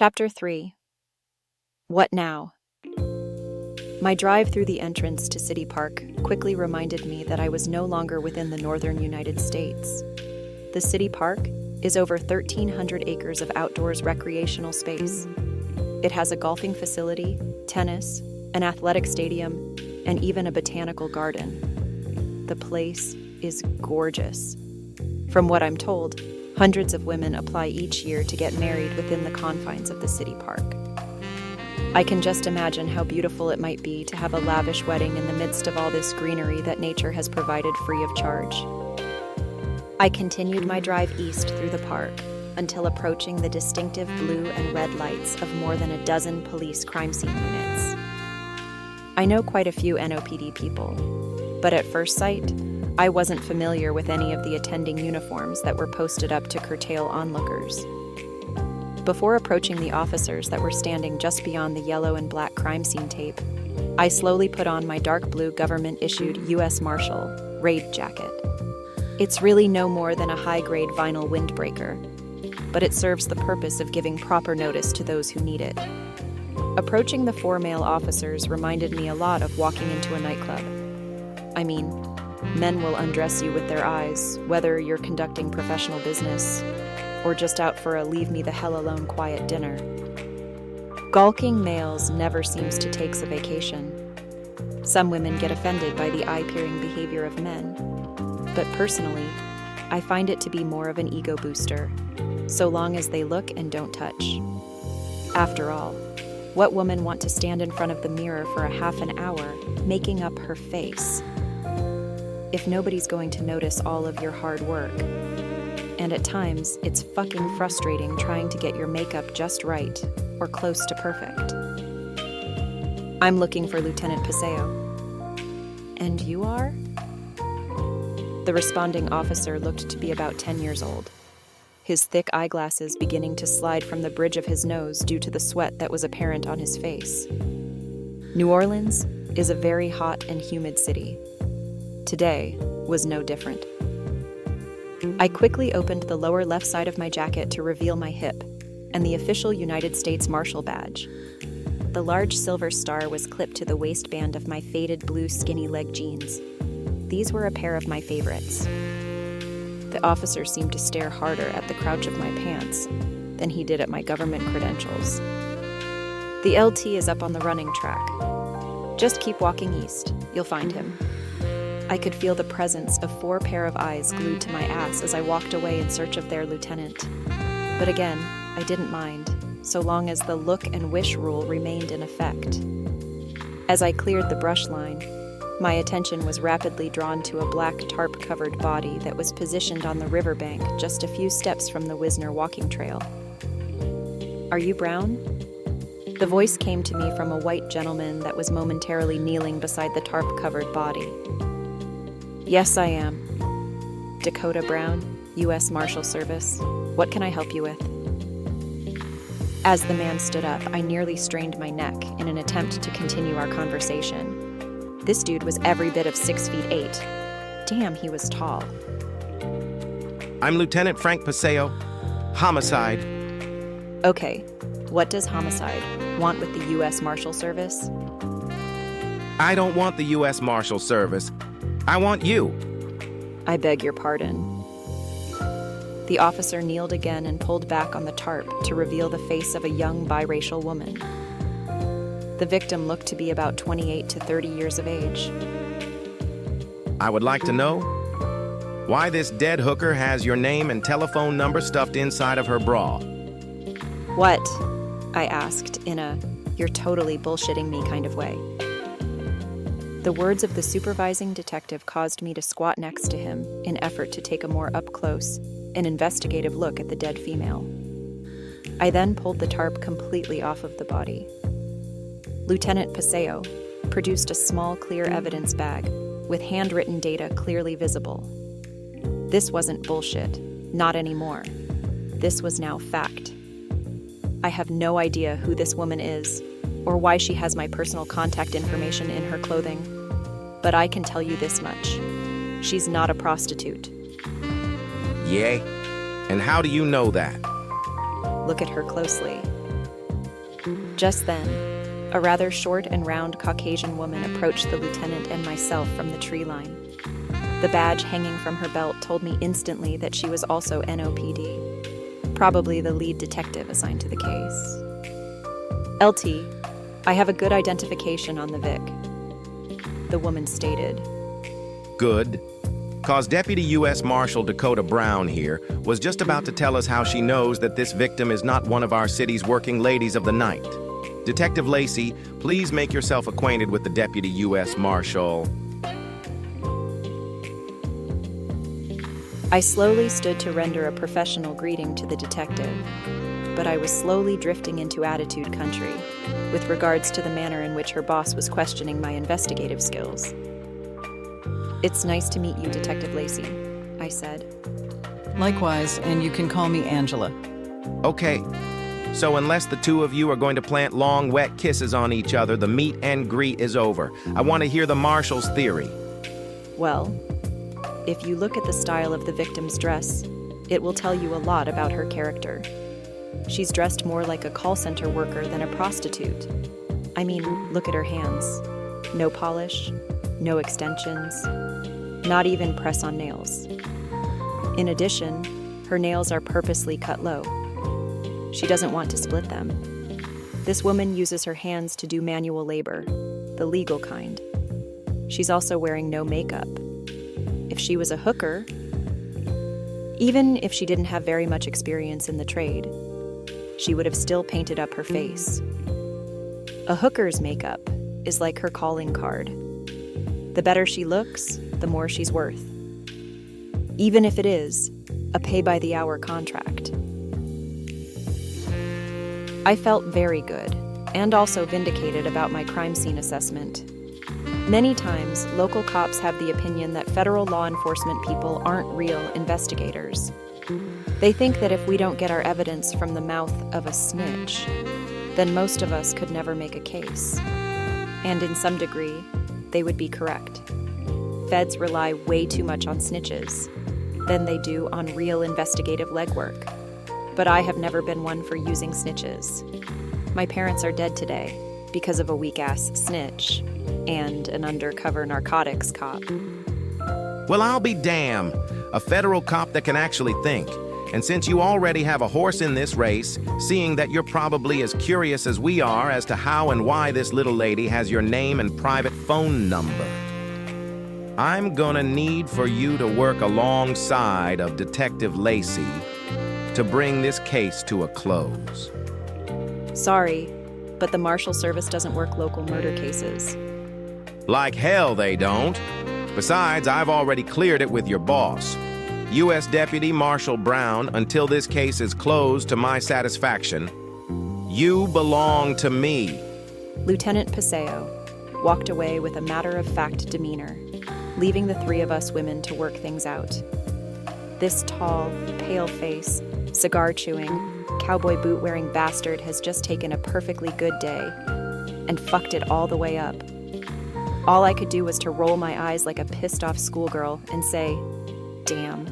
Chapter 3. What now? My drive through the entrance to City Park quickly reminded me that I was no longer within the northern United States. The City Park is over 1,300 acres of outdoors recreational space. It has a golfing facility, tennis, an athletic stadium, and even a botanical garden. The place is gorgeous. From what I'm told, hundreds of women apply each year to get married within the confines of the city park. I can just imagine how beautiful it might be to have a lavish wedding in the midst of all this greenery that nature has provided free of charge. I continued my drive east through the park until approaching the distinctive blue and red lights of more than a dozen police crime scene units. I know quite a few NOPD people, but at first sight, I wasn't familiar with any of the attending uniforms that were posted up to curtail onlookers. Before approaching the officers that were standing just beyond the yellow and black crime scene tape, I slowly put on my dark blue government-issued U.S. Marshal raid jacket. It's really no more than a high-grade vinyl windbreaker, but it serves the purpose of giving proper notice to those who need it. Approaching the four male officers reminded me a lot of walking into a nightclub. I mean, men will undress you with their eyes, whether you're conducting professional business or just out for a leave-me-the-hell-alone quiet dinner. Gawking males never seems to take a vacation. Some women get offended by the eye-peering behavior of men, but personally, I find it to be more of an ego booster, so long as they look and don't touch. After all, what woman want to stand in front of the mirror for a half an hour, making up her face, if nobody's going to notice all of your hard work? And at times, it's fucking frustrating trying to get your makeup just right, or close to perfect. I'm looking for Lieutenant Paseo. And you are? The responding officer looked to be about 10 years old, his thick eyeglasses beginning to slide from the bridge of his nose due to the sweat that was apparent on his face. New Orleans is a very hot and humid city. Today was no different. I quickly opened the lower left side of my jacket to reveal my hip and the official United States Marshal badge. The large silver star was clipped to the waistband of my faded blue skinny leg jeans. These were a pair of my favorites. The officer seemed to stare harder at the crouch of my pants than he did at my government credentials. The LT is up on the running track. Just keep walking east. You'll find him. I could feel the presence of 4 pair of eyes glued to my ass as I walked away in search of their lieutenant. But again, I didn't mind, so long as the look and wish rule remained in effect. As I cleared the brush line, my attention was rapidly drawn to a black tarp-covered body that was positioned on the riverbank just a few steps from the Wisner walking trail. "Are you Brown?" The voice came to me from a white gentleman that was momentarily kneeling beside the tarp-covered body. "Yes, I am. Dakota Brown, U.S. Marshal Service. What can I help you with?" As the man stood up, I nearly strained my neck in an attempt to continue our conversation. This dude was every bit of 6'8". Damn, he was tall. I'm Lieutenant Frank Paseo. Homicide. Okay, what does homicide want with the U.S. Marshal Service? I don't want the U.S. Marshal Service. I want you. I beg your pardon. The officer kneeled again and pulled back on the tarp to reveal the face of a young biracial woman. The victim looked to be about 28 to 30 years of age. I would like to know why this dead hooker has your name and telephone number stuffed inside of her bra. What? I asked in a "you're totally bullshitting me" kind of way. The words of the supervising detective caused me to squat next to him in effort to take a more up-close and investigative look at the dead female. I then pulled the tarp completely off of the body. Lieutenant Paseo produced a small clear evidence bag with handwritten data clearly visible. This wasn't bullshit, not anymore. This was now fact. I have no idea who this woman is or why she has my personal contact information in her clothing, but I can tell you this much. She's not a prostitute. Yay? And how do you know that? Look at her closely. Just then, a rather short and round Caucasian woman approached the lieutenant and myself from the tree line. The badge hanging from her belt told me instantly that she was also NOPD, probably the lead detective assigned to the case. "LT, I have a good identification on the Vic," the woman stated. Good. Cause Deputy U.S. Marshal Dakota Brown here was just about to tell us how she knows that this victim is not one of our city's working ladies of the night. Detective Lacey, please make yourself acquainted with the Deputy U.S. Marshal. I slowly stood to render a professional greeting to the detective, but I was slowly drifting into attitude country with regards to the manner in which her boss was questioning my investigative skills. "It's nice to meet you, Detective Lacey," I said. Likewise, and you can call me Angela. Okay, so unless the two of you are going to plant long, wet kisses on each other, the meet and greet is over. I want to hear the Marshal's theory. Well, if you look at the style of the victim's dress, it will tell you a lot about her character. She's dressed more like a call center worker than a prostitute. I mean, look at her hands. No polish, no extensions, not even press-on nails. In addition, her nails are purposely cut low. She doesn't want to split them. This woman uses her hands to do manual labor, the legal kind. She's also wearing no makeup. If she was a hooker, even if she didn't have very much experience in the trade, she would have still painted up her face. A hooker's makeup is like her calling card. The better she looks, the more she's worth. Even if it is a pay-by-the-hour contract. I felt very good, and also vindicated about my crime scene assessment. Many times, local cops have the opinion that federal law enforcement people aren't real investigators. They think that if we don't get our evidence from the mouth of a snitch, then most of us could never make a case. And in some degree, they would be correct. Feds rely way too much on snitches than they do on real investigative legwork. But I have never been one for using snitches. My parents are dead today because of a weak-ass snitch and an undercover narcotics cop. Well, I'll be damned. A federal cop that can actually think. And since you already have a horse in this race, seeing that you're probably as curious as we are as to how and why this little lady has your name and private phone number, I'm gonna need for you to work alongside of Detective Lacey to bring this case to a close. Sorry, but the Marshal Service doesn't work local murder cases. Like hell they don't. Besides, I've already cleared it with your boss, U.S. Deputy Marshal Brown, until this case is closed to my satisfaction. You belong to me. Lieutenant Paseo walked away with a matter-of-fact demeanor, leaving the three of us women to work things out. This tall, pale-face, cigar-chewing, cowboy boot-wearing bastard has just taken a perfectly good day and fucked it all the way up. All I could do was to roll my eyes like a pissed-off schoolgirl and say, "Damn."